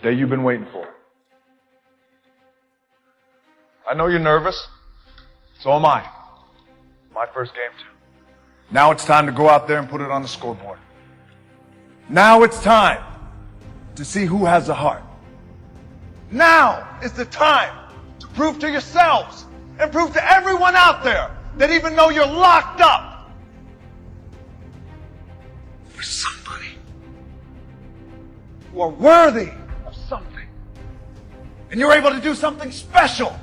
Day you've been waiting for. I know you're nervous. So am I. My first game too. Now it's time to go out there and put it on the scoreboard. Now it's time to see who has the heart. Now is the time to prove to yourselves and prove to everyone out there that even though you're locked up, you're somebody. You are worthy of something. And you're able to do something special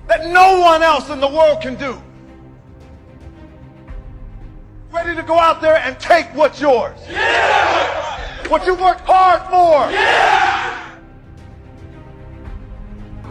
that no one else in the world can do. Ready to go out there and take what's yours. Yeah! What you worked hard for. Yeah!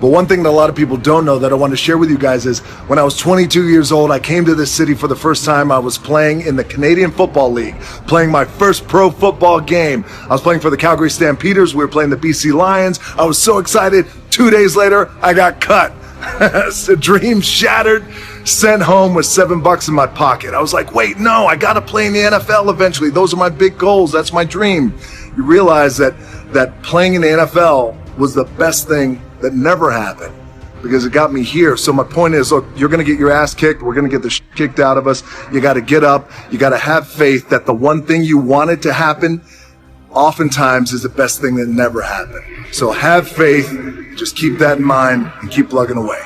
But one thing that a lot of people don't know that I want to share with you guys is when I was 22 years old, I came to this city for the first time. I was playing in the Canadian Football League, playing my first pro football game. I was playing for the Calgary Stampeders. We were playing the BC Lions. I was so excited. 2 days later, I got cut. The dream shattered, sent home with $7 in my pocket. I was like, wait, no, I got to play in the NFL eventually. Those are my big goals. That's my dream. You realize that playing in the NFL was the best thing that never happened because it got me here. So my point is, look, you're going to get your ass kicked. We're going to get the shit kicked out of us. You got to get up. You got to have faith that the one thing you wanted to happen oftentimes is the best thing that never happened. So have faith, just keep that in mind and keep plugging away.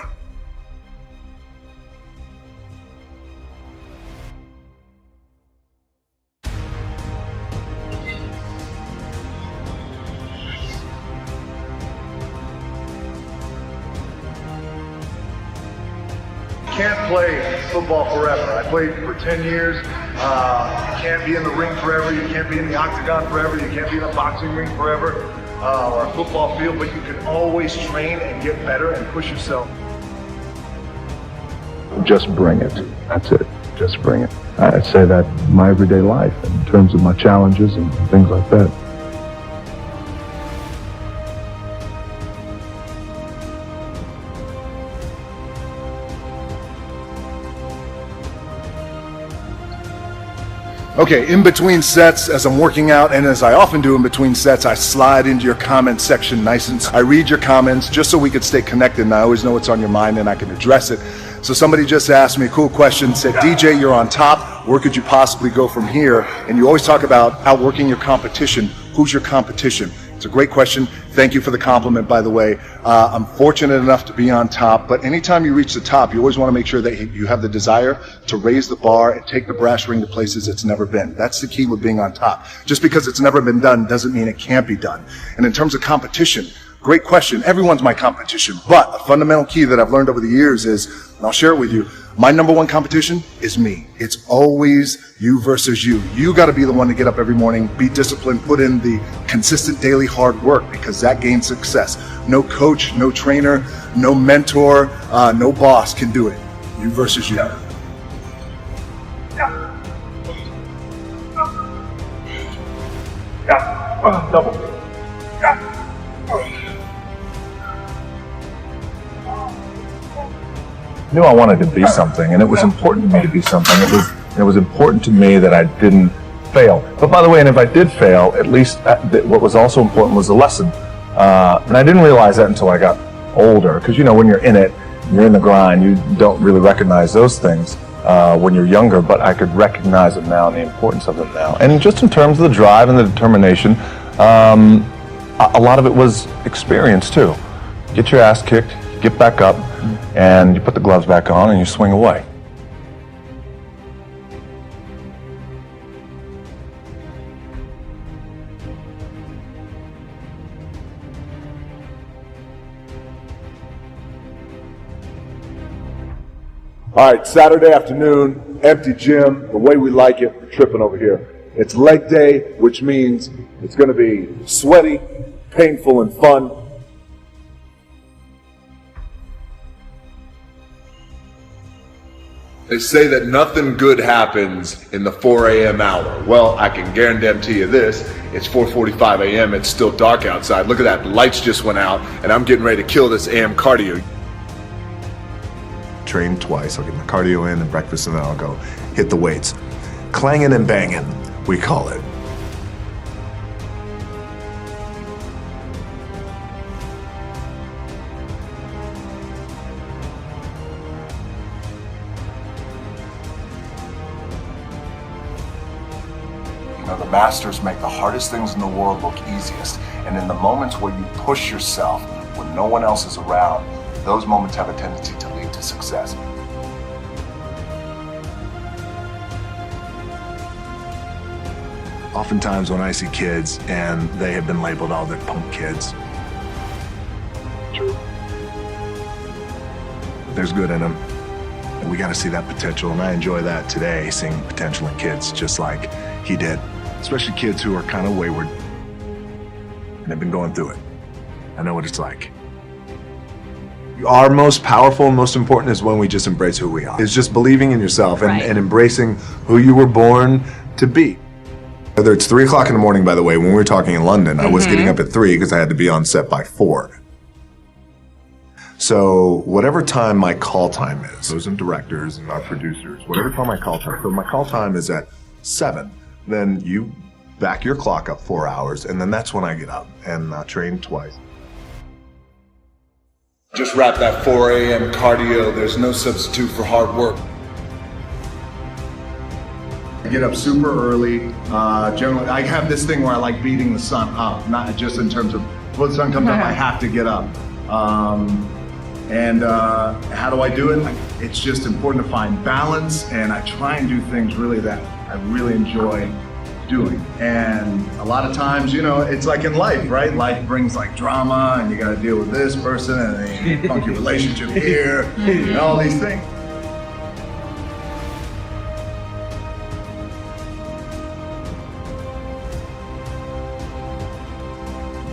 Can't play football forever. I played for 10 years. You can't be in the ring forever. You can't be in the octagon forever. You can't be in a boxing ring forever or a football field, but you can always train and get better and push yourself. Just bring it. That's it. Just bring it. I say that in my everyday life in terms of my challenges and things like that. Okay, in between sets, as I'm working out, and as I often do in between sets, I slide into your comment section nice and I read your comments just so we could stay connected, and I always know what's on your mind and I can address it. So somebody just asked me a cool question, said, DJ, you're on top, where could you possibly go from here? And you always talk about outworking your competition. Who's your competition? It's a great question. Thank you for the compliment, by the way. I'm fortunate enough to be on top, but anytime you reach the top, you always want to make sure that you have the desire to raise the bar and take the brass ring to places it's never been. That's the key with being on top. Just because it's never been done doesn't mean it can't be done. And in terms of competition, great question. Everyone's my competition, but a fundamental key that I've learned over the years is, and I'll share it with you, my number one competition is me. It's always you versus you. You got to be the one to get up every morning, be disciplined, put in the consistent daily hard work because that gains success. No coach, no trainer, no mentor, no boss can do it. You versus you. Double. I knew I wanted to be something, and it was important to me to be something. It was important to me that I didn't fail. But by the way, and if I did fail, at least what was also important was the lesson. And I didn't realize that until I got older, because when you're in it, you're in the grind, you don't really recognize those things when you're younger, but I could recognize them now and the importance of them now. And just in terms of the drive and the determination, a lot of it was experience too. Get your ass kicked, get back up, and you put the gloves back on and you swing away. All right, Saturday afternoon, empty gym, the way we like it, we're tripping over here. It's leg day, which means it's going to be sweaty, painful, and fun. They say that nothing good happens in the 4 a.m. hour. Well, I can guarantee you this, it's 4:45 a.m., it's still dark outside. Look at that, the lights just went out, and I'm getting ready to kill this AM cardio. Train twice, I'll get my cardio in and breakfast, and then I'll go hit the weights. Clanging and banging, we call it. Masters make the hardest things in the world look easiest. And in the moments where you push yourself, when no one else is around, those moments have a tendency to lead to success. Oftentimes when I see kids and they have been labeled, oh, they're punk kids. True. There's good in them. And we got to see that potential. And I enjoy that today, seeing potential in kids just like he did. Especially kids who are kind of wayward and have been going through it. I know what it's like. Our most powerful and most important is when we just embrace who we are. It's just believing in yourself and embracing who you were born to be. Whether it's 3 o'clock in the morning, by the way, when we were talking in London, I was getting up at 3 because I had to be on set by 4. So whatever time my call time is, those are directors and our producers, whatever time my call time, so my call time is at 7, then you back your clock up 4 hours, and then that's when I get up and train twice. Just wrap that 4 a.m. cardio. There's no substitute for hard work. I get up super early. Generally, I have this thing where I like beating the sun up, not just in terms of when the sun comes up, I have to get up. How do I do it? It's just important to find balance, and I try and do things really that I really enjoy doing. And a lot of times, you know, it's like in life, right? Life brings like drama, and you got to deal with this person, and then funky relationship here, and all these things.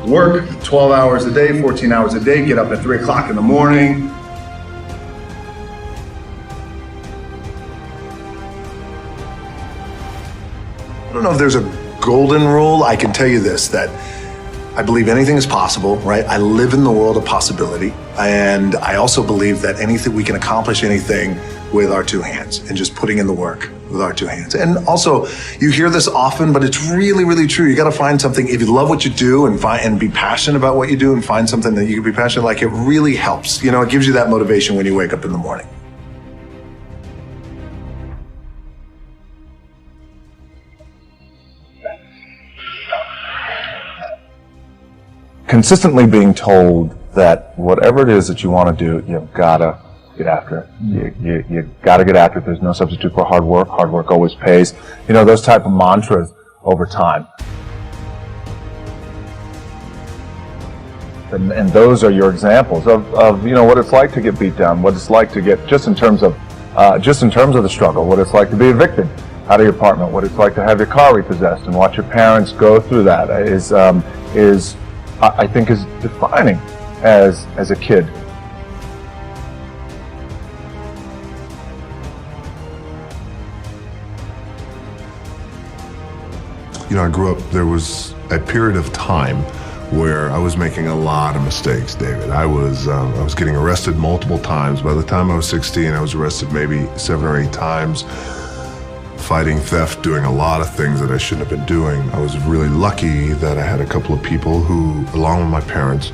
Work 12 hours a day, 14 hours a day, get up at 3 o'clock in the morning. I don't know if there's a golden rule. I can tell you this, that I believe anything is possible, right? I live in the world of possibility. And I also believe that we can accomplish anything with our 2 hands and just putting in the work with our 2 hands. And also, you hear this often, but it's really, really true. You got to find something. If you love what you do and be passionate about what you do and find something that you can be passionate, like, it really helps. You know, it gives you that motivation when you wake up in the morning. Consistently being told that whatever it is that you want to do, you've got to get after it. You got to get after it. There's no substitute for hard work. Hard work always pays. You know, those type of mantras over time. And those are your examples of you know what it's like to get beat down, what it's like to get just in terms of the struggle, what it's like to be evicted out of your apartment, what it's like to have your car repossessed, and watch your parents go through that is I think is defining as a kid. You know, I grew up, there was a period of time where I was making a lot of mistakes, David. I was getting arrested multiple times. By the time I was 16, I was arrested maybe 7 or 8 times, fighting theft, doing a lot of things that I shouldn't have been doing. I was really lucky that I had a couple of people who, along with my parents,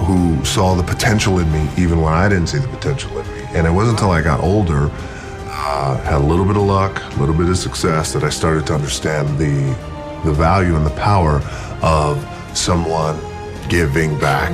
who saw the potential in me even when I didn't see the potential in me. And it wasn't until I got older, had a little bit of luck, a little bit of success, that I started to understand the value and the power of someone giving back